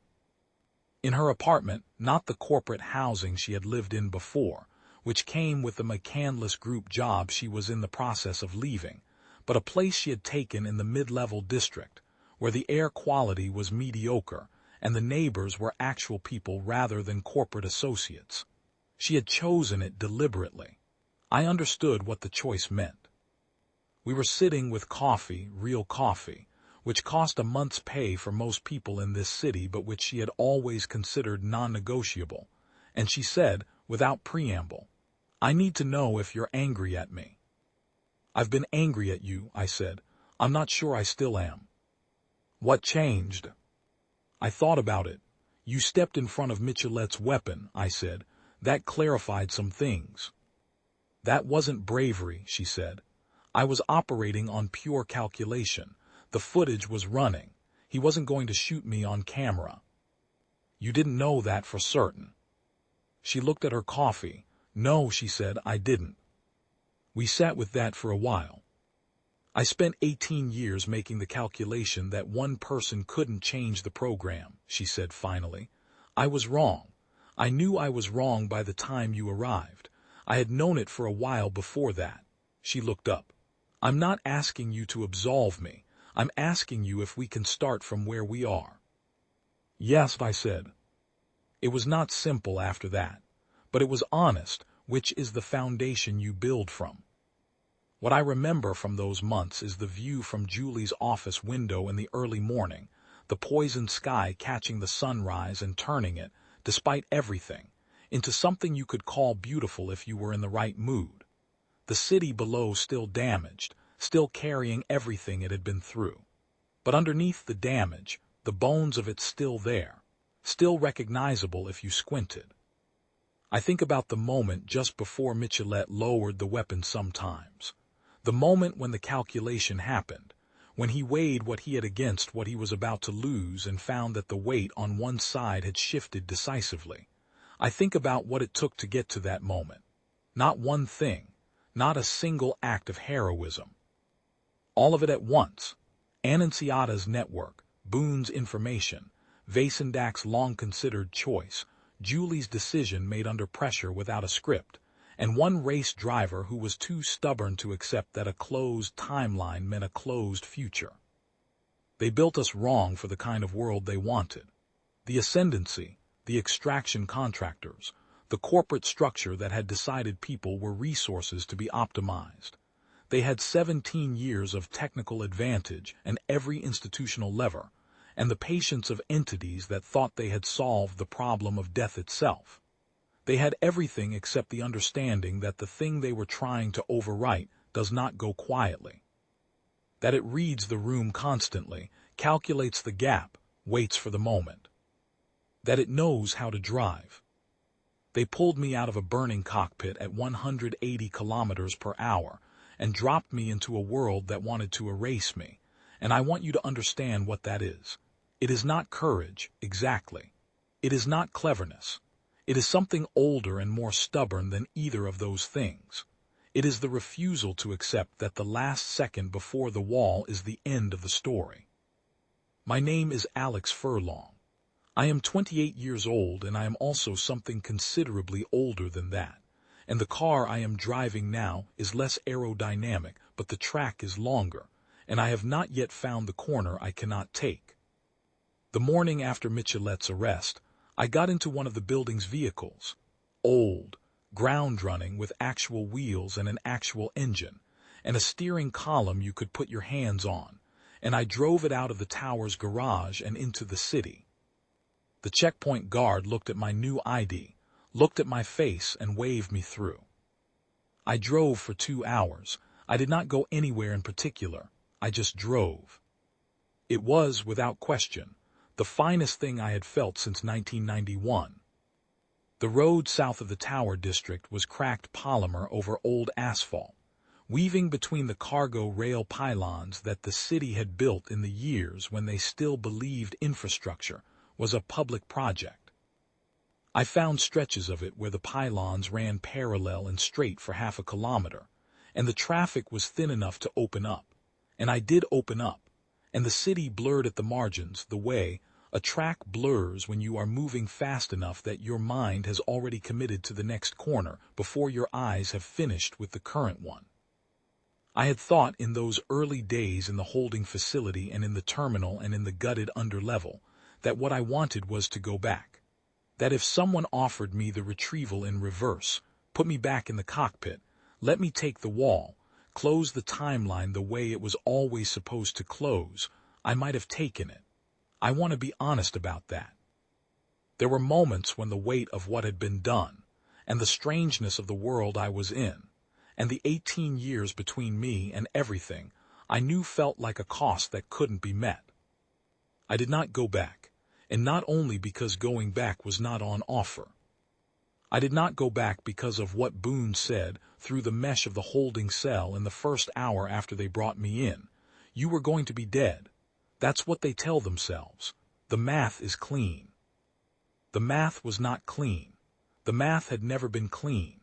Speaker 1: In her apartment, not the corporate housing she had lived in before, which came with the McCandless Group job she was in the process of leaving, but a place she had taken in the mid-level district, where the air quality was mediocre and the neighbors were actual people rather than corporate associates. She had chosen it deliberately. I understood what the choice meant. We were sitting with coffee, real coffee, which cost a month's pay for most people in this city but which she had always considered non-negotiable, and she said, without preamble, "I need to know if you're angry at me." "I've been angry at you," I said. "I'm not sure I still am." "What changed?" "I thought about it. You stepped in front of Michelette's weapon," I said. "That clarified some things." "That wasn't bravery," she said. "I was operating on pure calculation. The footage was running. He wasn't going to shoot me on camera." "You didn't know that for certain." She looked at her coffee. "No," she said, "I didn't." We sat with that for a while. "I spent 18 years making the calculation that one person couldn't change the program," she said finally. "I was wrong. I knew I was wrong by the time you arrived. I had known it for a while before that." She looked up. "I'm not asking you to absolve me. I'm asking you if we can start from where we are." "Yes," I said. It was not simple after that, but it was honest, which is the foundation you build from. What I remember from those months is the view from Julie's office window in the early morning, the poisoned sky catching the sunrise and turning it, despite everything, into something you could call beautiful if you were in the right mood. The city below still damaged, still carrying everything it had been through. But underneath the damage, the bones of it still there, still recognizable if you squinted. I think about the moment just before Michelet lowered the weapon sometimes. The moment when the calculation happened, when he weighed what he had against what he was about to lose and found that the weight on one side had shifted decisively. I think about what it took to get to that moment. Not one thing, not a single act of heroism. All of it at once. Annunziata's network, Boone's information, Vasendak's long-considered choice, Julie's decision made under pressure without a script, and one race driver who was too stubborn to accept that a closed timeline meant a closed future. They built us wrong for the kind of world they wanted. The Ascendancy, the extraction contractors, the corporate structure that had decided people were resources to be optimized. They had 17 years of technical advantage and every institutional lever, and the patience of entities that thought they had solved the problem of death itself. They had everything except the understanding that the thing they were trying to overwrite does not go quietly. That it reads the room constantly, calculates the gap, waits for the moment. That it knows how to drive. They pulled me out of a burning cockpit at 180 kilometers per hour and dropped me into a world that wanted to erase me, and I want you to understand what that is. It is not courage, exactly. It is not cleverness. It is something older and more stubborn than either of those things. It is the refusal to accept that the last second before the wall is the end of the story. My name is Alex Furlong. I am 28 years old, and I am also something considerably older than that. And the car I am driving now is less aerodynamic, but the track is longer, and I have not yet found the corner I cannot take. The morning after Michelet's arrest, I got into one of the building's vehicles. Old, ground-running with actual wheels and an actual engine, and a steering column you could put your hands on, and I drove it out of the tower's garage and into the city. The checkpoint guard looked at my new ID, looked at my face, and waved me through. I drove for 2 hours. I did not go anywhere in particular. I just drove. It was, without question, the finest thing I had felt since 1991. The road south of the Tower District was cracked polymer over old asphalt, weaving between the cargo rail pylons that the city had built in the years when they still believed infrastructure was a public project. I found stretches of it where the pylons ran parallel and straight for half a kilometer, and the traffic was thin enough to open up. And I did open up, and the city blurred at the margins the way a track blurs when you are moving fast enough that your mind has already committed to the next corner before your eyes have finished with the current one. I had thought in those early days in the holding facility and in the terminal and in the gutted underlevel that what I wanted was to go back. That if someone offered me the retrieval in reverse, put me back in the cockpit, let me take the wall, close the timeline the way it was always supposed to close, I might have taken it. I want to be honest about that. There were moments when the weight of what had been done, and the strangeness of the world I was in, and the 18 years between me and everything I knew felt like a cost that couldn't be met. I did not go back, and not only because going back was not on offer. I did not go back because of what Boone said through the mesh of the holding cell in the first hour after they brought me in. You were going to be dead. That's what they tell themselves. The math is clean. The math was not clean. The math had never been clean.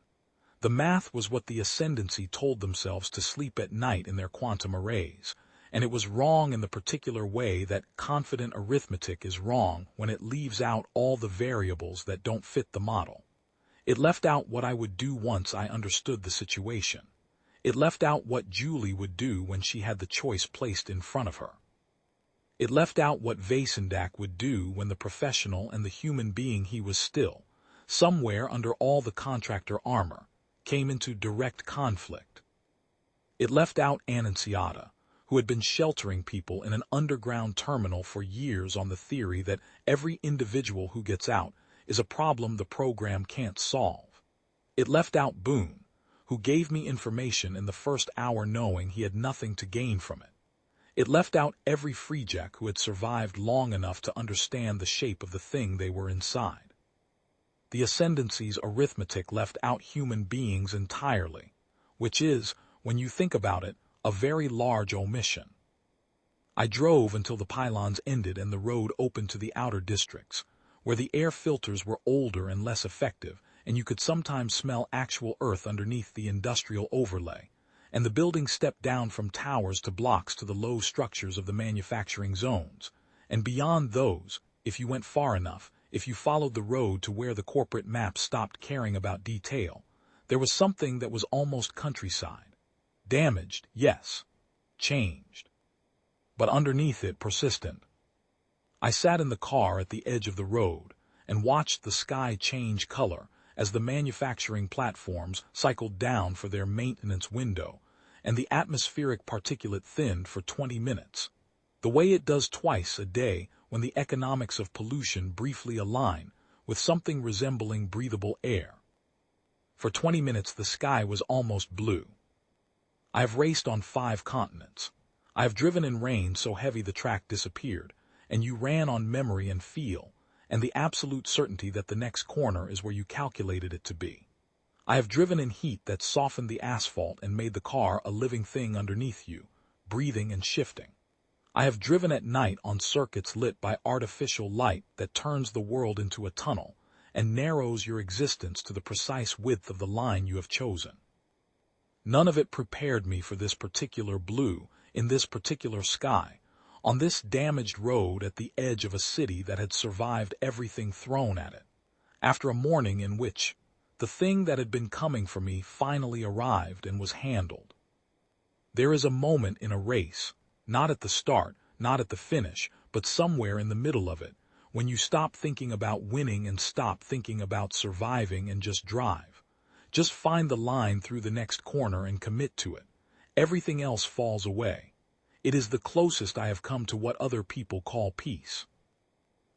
Speaker 1: The math was what the Ascendancy told themselves to sleep at night in their quantum arrays, and it was wrong in the particular way that confident arithmetic is wrong when it leaves out all the variables that don't fit the model. It left out what I would do once I understood the situation. It left out what Julie would do when she had the choice placed in front of her. It left out what Vasendak would do when the professional and the human being he was still, somewhere under all the contractor armor, came into direct conflict. It left out Annunciata, who had been sheltering people in an underground terminal for years on the theory that every individual who gets out is a problem the program can't solve. It left out Boone, who gave me information in the first hour knowing he had nothing to gain from it. It left out every freejack who had survived long enough to understand the shape of the thing they were inside. The Ascendancy's arithmetic left out human beings entirely, which is, when you think about it, a very large omission. I drove until the pylons ended and the road opened to the outer districts, where the air filters were older and less effective, and you could sometimes smell actual earth underneath the industrial overlay, and the buildings stepped down from towers to blocks to the low structures of the manufacturing zones, and beyond those, if you went far enough, if you followed the road to where the corporate map stopped caring about detail, there was something that was almost countryside. Damaged, yes. Changed. But underneath it, persistent. I sat in the car at the edge of the road and watched the sky change color as the manufacturing platforms cycled down for their maintenance window and the atmospheric particulate thinned for 20 minutes, the way it does twice a day when the economics of pollution briefly align with something resembling breathable air. For 20 minutes the sky was almost blue. I have raced on 5 continents. I have driven in rain so heavy the track disappeared, and you ran on memory and feel, and the absolute certainty that the next corner is where you calculated it to be. I have driven in heat that softened the asphalt and made the car a living thing underneath you, breathing and shifting. I have driven at night on circuits lit by artificial light that turns the world into a tunnel and narrows your existence to the precise width of the line you have chosen. None of it prepared me for this particular blue, in this particular sky, on this damaged road at the edge of a city that had survived everything thrown at it, after a morning in which the thing that had been coming for me finally arrived and was handled. There is a moment in a race, not at the start, not at the finish, but somewhere in the middle of it, when you stop thinking about winning and stop thinking about surviving and just drive. Just find the line through the next corner and commit to it. Everything else falls away. It is the closest I have come to what other people call peace.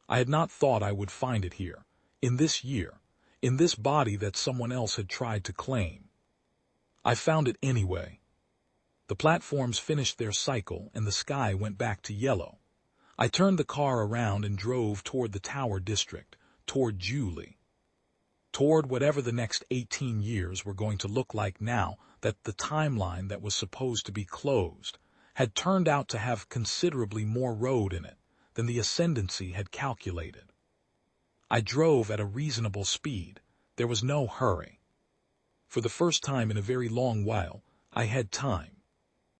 Speaker 1: I had not thought I would find it here, in this year, in this body that someone else had tried to claim. I found it anyway. The platforms finished their cycle and the sky went back to yellow. I turned the car around and drove toward the Tower District, toward Julie, toward whatever the next 18 years were going to look like now that the timeline that was supposed to be closed had turned out to have considerably more road in it than the Ascendancy had calculated. I drove at a reasonable speed. There was no hurry. For the first time in a very long while, I had time.